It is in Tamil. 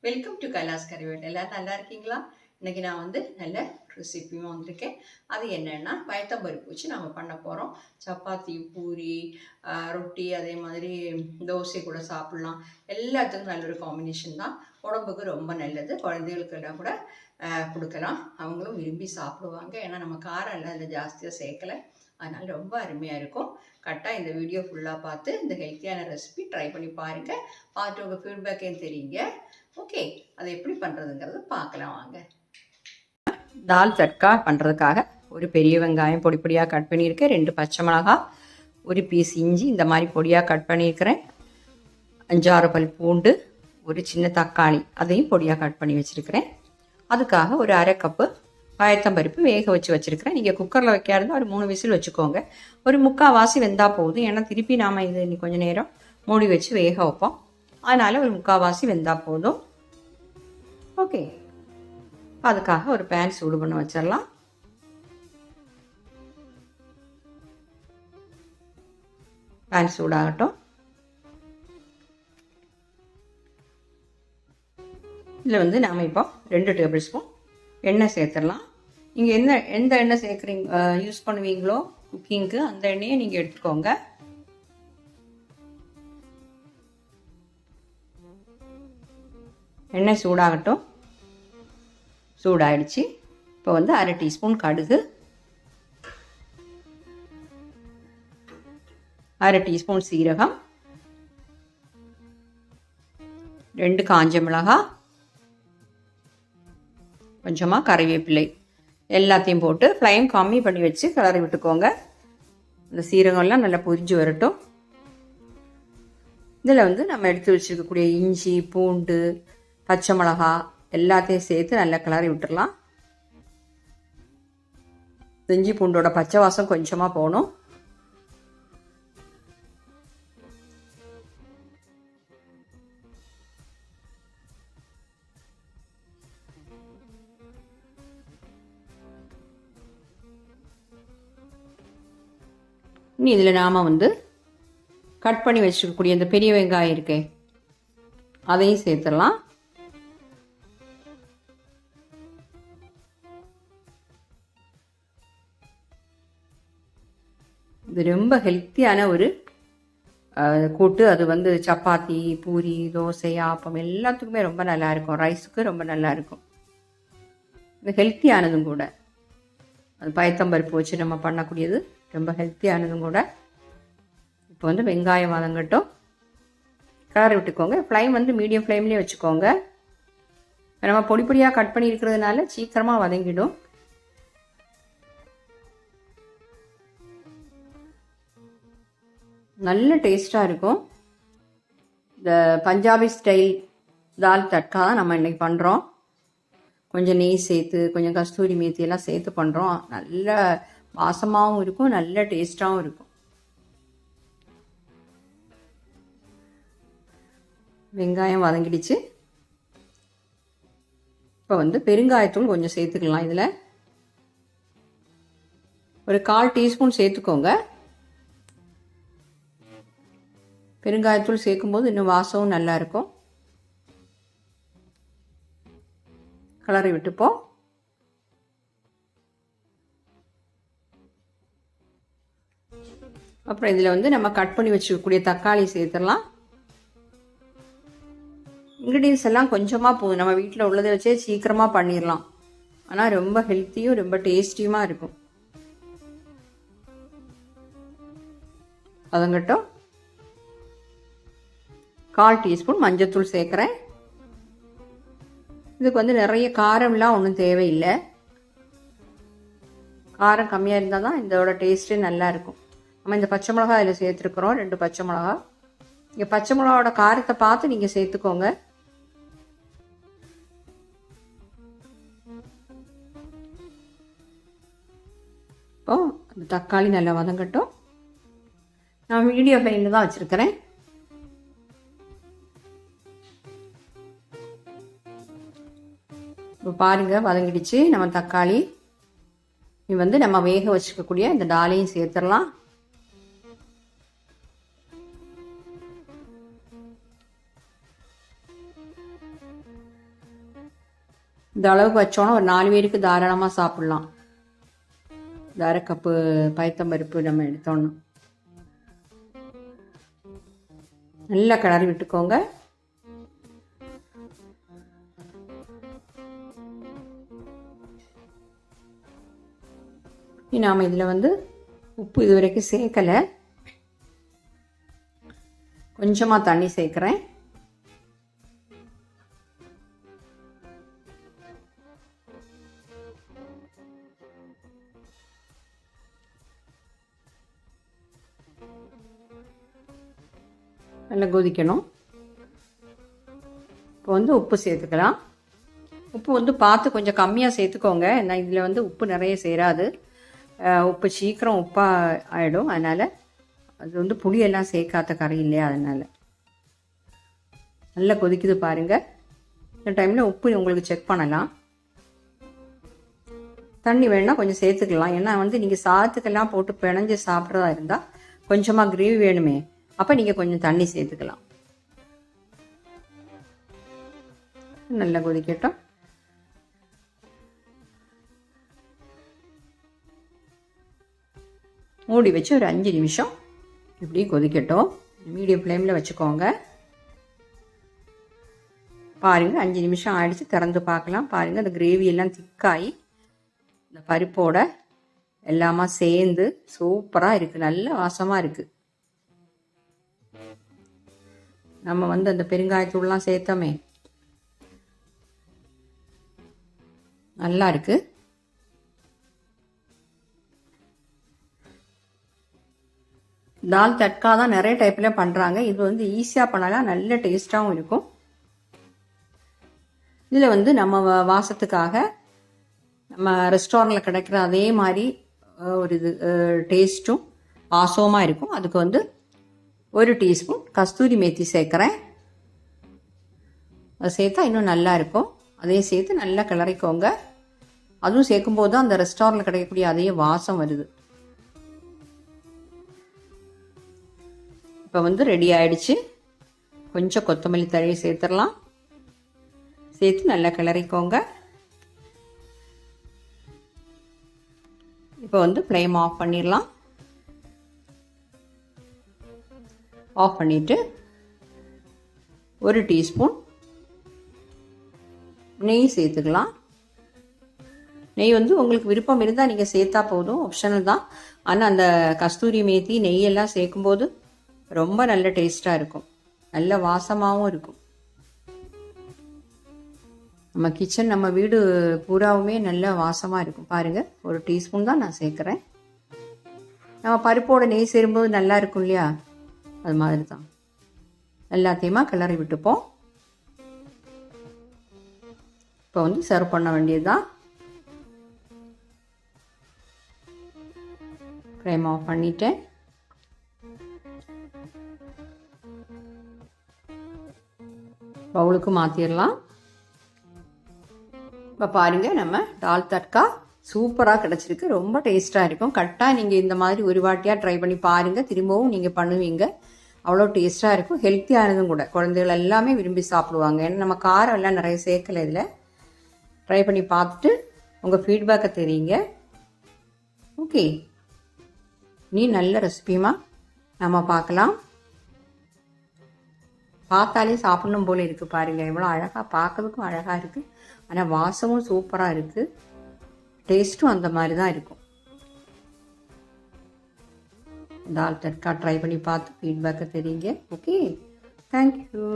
Welcome to Kailash கறிவேட்டை. எல்லாரும் நல்லா இருக்கீங்களா? இன்னைக்கு நான் நல்ல ரெசிபியும் வந்திருக்கேன். அது என்னன்னா பயத்தம்பருப்பு வச்சு நம்ம பண்ண போகிறோம். சப்பாத்தி, பூரி, ரொட்டி, அதே மாதிரி தோசை கூட சாப்பிட்லாம். எல்லாத்துக்கும் நல்ல ஒரு காம்பினேஷன் தான். உடம்புக்கு ரொம்ப நல்லது. குழந்தைகளுக்கெல்லாம் கூட கொடுக்கலாம். அவங்களும் விரும்பி சாப்பிடுவாங்க. ஏன்னா நம்ம காரம் எல்லாம் அதில் ஜாஸ்தியாக சேர்க்கலை. அதனால் ரொம்ப அருமையாக இருக்கும். கரெக்டாக இந்த வீடியோ ஃபுல்லாக பார்த்து இந்த ஹெல்த்தியான ரெசிபி ட்ரை பண்ணி பாருங்கள். பார்த்து உங்கள் ஃபீட்பேக்கையும் தெரியுங்க. ஓகே, அதை எப்படி பண்ணுறதுங்கிறத பார்க்கலாம் வாங்க. தால் தட்கா பண்ணுறதுக்காக ஒரு பெரிய வெங்காயம் பொடி பொடியாக கட் பண்ணியிருக்கேன். 2 பச்சை மிளகாய், ஒரு பீஸ் இஞ்சி இந்த மாதிரி பொடியாக கட் பண்ணியிருக்கிறேன். 5-6 பல் பூண்டு, ஒரு சின்ன தக்காளி அதையும் பொடியாக கட் பண்ணி வச்சுருக்கிறேன். அதுக்காக ஒரு 1/2 கப்பு பயத்தம்பருப்பு வேக வச்சுருக்கிறேன். நீங்கள் குக்கரில் வைக்காது ஒரு 3 விசில் வச்சுக்கோங்க. ஒரு 3/4 வாசி வெந்தால் போதும். ஏன்னா திருப்பி நாம் இது இன்னும் கொஞ்சம் நேரம் மூடி வச்சு வேக வைப்போம். அதனால் ஒரு 3/4 வாசி வெந்தால் போதும். ஓகே, அதுக்காக ஒரு பேன் சூடு பண்ண வச்சிடலாம். பேன் சூடாகட்டும். இதில் நாம் இப்போ 2 டேபிள் ஸ்பூன் எண்ணெய் சேர்த்துடலாம். நீங்கள் எந்த எண்ணெய் சேர்க்குறீங்க யூஸ் பண்ணுவீங்களோ குக்கிங்க்கு, அந்த எண்ணெயை நீங்கள் எடுத்துக்கோங்க. எண்ணெய் சூடாகட்டும். சூடாயிடுச்சு. இப்போ 1/2 டீஸ்பூன் கடுகு, 1/2 டீஸ்பூன் சீரகம், 2 காஞ்ச மிளகாய், கொஞ்சமாக கறிவேப்பிலை எல்லாத்தையும் போட்டு ஃப்ளேம் கம்மி பண்ணி வச்சு கிளறி விட்டுக்கோங்க. இந்த சீரகம்லாம் நல்லா பொரிஞ்சு வரட்டும். இதில் நம்ம எடுத்து வச்சுருக்கக்கூடிய இஞ்சி, பூண்டு, பச்சை மிளகாய் எல்லாத்தையும் சேர்த்து நல்லா கிளறி விட்டுடலாம். இஞ்சி பூண்டோட பச்சை வாசம் கொஞ்சமாக போகணும். இனி இதில் நாம் கட் பண்ணி வச்சுருக்கக்கூடிய இந்த பெரிய வெங்காயம் இருக்கே அதையும் சேர்த்துடலாம். இது ரொம்ப ஹெல்த்தியான ஒரு கூட்டு. அது சப்பாத்தி, பூரி, தோசை, ஆப்பம் எல்லாத்துக்குமே ரொம்ப நல்லா இருக்கும். ரைஸுக்கு ரொம்ப நல்லா இருக்கும். இது ஹெல்த்தியானதும் கூட. அது பயத்தம்பருப்பு வச்சு நம்ம பண்ணக்கூடியது ரொம்ப ஹெல்த்தியானதும் கூட. இப்போ வெங்காயம் வதங்கட்டும். கிளறி விட்டுக்கோங்க. ஃப்ளேம் மீடியம் ஃப்ளேம்லேயே வச்சுக்கோங்க. நம்ம பொடி பொடியாக கட் பண்ணி இருக்கிறதுனால சீக்கிரமாக வதங்கிடும். நல்ல டேஸ்ட்டாக இருக்கும். இந்த பஞ்சாபி ஸ்டைல் தால் தட்கா தான் நம்ம இன்றைக்கி பண்ணுறோம். கொஞ்சம் நெய் சேர்த்து, கொஞ்சம் கஸ்தூரி மேத்தி எல்லாம் சேர்த்து பண்ணுறோம். நல்ல வாசமாகவும் இருக்கும், நல்ல டேஸ்ட்டாகவும் இருக்கும். வெங்காயம் வதங்கிடுச்சு. இப்போ பெருங்காயத்தூள் கொஞ்சம் சேர்த்துக்கலாம். இதில் ஒரு 1/4 டீஸ்பூன் சேர்த்துக்கோங்க. பெருங்காயத்தூள் சேர்க்கும்போது இன்னும் வாசமும் நல்லா இருக்கும். கிளறி விட்டுப்போம். அப்புறம் இதில் நம்ம கட் பண்ணி வச்சுக்கக்கூடிய தக்காளி சேர்த்துடலாம். இன்க்ரீடியன்ஸ் எல்லாம் கொஞ்சமாக போதும். நம்ம வீட்டில் உள்ளதை வச்சே சீக்கிரமாக பண்ணிடலாம். ஆனால் ரொம்ப ஹெல்த்தியும் ரொம்ப டேஸ்டியுமாக இருக்கும். அதங்கட்டும். 1/4 டீஸ்பூன் மஞ்சத்தூள் சேர்க்குறேன். இதுக்கு நிறைய காரம்லாம் ஒன்றும் தேவையில்லை. காரம் கம்மியாக இருந்தால் தான் இதோட டேஸ்ட்டே நல்லா இருக்கும். நம்ம இந்த பச்சை மிளகாய் இதில் சேர்த்துருக்குறோம். 2 பச்சை மிளகாய். இங்கே பச்சை மிளகாவோட காரத்தை பார்த்து நீங்கள் சேர்த்துக்கோங்க. இப்போ அந்த தக்காளி நல்லா வதங்கட்டும். நான் மீடியம் ஃப்ளேமில் தான் வச்சுருக்கிறேன். இப்போ பாருங்கள் வதங்கிடுச்சு நம்ம தக்காளி. இது நம்ம வேக வச்சுக்கக்கூடிய இந்த டாலையும் சேர்த்துடலாம். இந்த அளவுக்கு வச்சோன்னா ஒரு 4 பேருக்கு தாராளமாக சாப்பிட்லாம். இந்த 1/2 கப்பு பயத்தம்பருப்பு நம்ம எடுத்தோன்னா நல்லா கிளறி விட்டுக்கோங்க. நாம் இதில் வந்து உப்பு இது வரைக்கும் சேர்க்கலை, கொஞ்சமாக தண்ணி சேர்க்குறேன். நல்லா கொதிக்கணும். இப்போ வந்து உப்பு சேர்த்துக்கலாம். உப்பு வந்து பார்த்து கொஞ்சம் கம்மியாக சேர்த்துக்கோங்க. நான் இதில் வந்து உப்பு நிறைய சேராது, உப்பு சீக்கிரம் உப்பாக ஆகிடும். அதனால் அது வந்து புளியெல்லாம் சேர்க்காத கறி இல்லையா, அதனால் நல்லா கொதிக்குது பாருங்கள். இந்த டைமில் உப்பு உங்களுக்கு செக் பண்ணலாம். தண்ணி வேணுன்னா கொஞ்சம் சேர்த்துக்கலாம். ஏன்னா வந்து நீங்கள் சாதத்துக்கெல்லாம் போட்டு பிணைஞ்சு சாப்பிட்றதா இருந்தால் கொஞ்சமாக கிரேவி வேணுமே, அப்போ நீங்கள் கொஞ்சம் தண்ணி சேர்த்துக்கலாம். நல்லா கொதிக்கட்டும். மூடி வச்சு ஒரு 5 நிமிஷம் இப்படி கொதிக்கட்டும். மீடியம் ஃப்ளேமில் வச்சுக்கோங்க. பாருங்கள் 5 நிமிஷம் ஆயிடுச்சு. திறந்து பார்க்கலாம். பாருங்கள் அந்த கிரேவி எல்லாம் திக்காகி இந்த பருப்போட எல்லாமா சேர்ந்து சூப்பராக இருக்குது, நல்ல வாசமாக இருக்குது. நம்ம வந்து அந்த பெருங்காயத்தூள்லாம் சேர்த்தோமே, நல்லா இருக்குது. தால் தட்கா தான் நிறைய டைப்பில் பண்ணுறாங்க. இது வந்து ஈஸியாக பண்ணலாம், நல்ல டேஸ்ட்டாகவும் இருக்கும். இதில் வந்து நம்ம வாசத்துக்காக நம்ம ரெஸ்டாரண்ட்டில் கிடைக்கிற அதே மாதிரி ஒரு இது டேஸ்ட்டும் வாசமாக இருக்கும். அதுக்கு வந்து 1 டீஸ்பூன் கஸ்தூரி மேத்தி சேர்க்குறேன். அதை சேர்த்தா இன்னும் நல்லா இருக்கும். அதையும் சேர்த்து நல்லா கிளறிக்கோங்க. அதுவும் சேர்க்கும்போது தான் அந்த ரெஸ்டாரண்ட்டில் கிடைக்கக்கூடிய அதே வாசம் வருது. இப்போ வந்து ரெடி ஆயிடுச்சு. கொஞ்சம் கொத்தமல்லி தழையை சேர்த்துடலாம். சேர்த்து நல்லா கிளறிக்கோங்க. இப்போ வந்து ஃப்ளேம் ஆஃப் பண்ணிடலாம். ஆஃப் பண்ணிவிட்டு 1 டீஸ்பூன் நெய் சேர்த்துக்கலாம். நெய் வந்து உங்களுக்கு விருப்பம் இருந்தால் நீங்கள் சேர்த்தா போதும், ஆப்ஷனல் தான். ஆனால் அந்த கஸ்தூரி மேத்தி நெய்யெல்லாம் சேர்க்கும்போது ரொம்ப நல்ல டேஸ்ட்டாக இருக்கும், நல்ல வாசமாகவும் இருக்கும். நம்ம கிச்சன், நம்ம வீடு பூராவுமே நல்ல வாசமாக இருக்கும். பாருங்கள் 1 டீஸ்பூன் தான் நான் சேர்க்குறேன். நம்ம பருப்போட நெய் சேரும்போது நல்லா இருக்கும் இல்லையா, அது மாதிரி தான். எல்லாத்தையுமா கிளறி விட்டுப்போம். இப்போ வந்து சர்வ் பண்ண வேண்டியது தான். ஃப்ளேம் ஆஃப் பண்ணிட்டேன். பவுலுக்கு மாற்றிடலாம். இப்போ பாருங்கள், நம்ம தால் தட்கா சூப்பராக கிடச்சிருக்கு, ரொம்ப டேஸ்ட்டாக இருக்கும். கரெக்டாக நீங்கள் இந்த மாதிரி ஒரு வாட்டியாக ட்ரை பண்ணி பாருங்கள், திரும்பவும் நீங்கள் பண்ணுவீங்க. அவ்வளோ டேஸ்ட்டாக இருக்கும், ஹெல்த்தியானதும் கூட. குழந்தைகள் எல்லாமே விரும்பி சாப்பிடுவாங்க. ஏன்னா நம்ம காரம் எல்லாம் நிறைய சேர்க்கலை இதில். ட்ரை பண்ணி பார்த்துட்டு உங்கள் ஃபீட்பேக்கை தெரியுங்க. ஓகே, நீ நல்ல ரெசிபியுமா நம்ம பார்க்கலாம். பார்த்தாலே சாப்பிடணும் போல இருக்குது. பாருங்கள் எவ்வளோ அழகாக, பார்க்கறதுக்கும் அழகாக இருக்குது. ஆனால் வாசமும் சூப்பராக இருக்குது, டேஸ்ட்டும் அந்த மாதிரி தான் இருக்கும். தால் தட்கா ட்ரை பண்ணி பார்த்து ஃபீட்பேக்கை தெரியுங்க. Okay, thank you.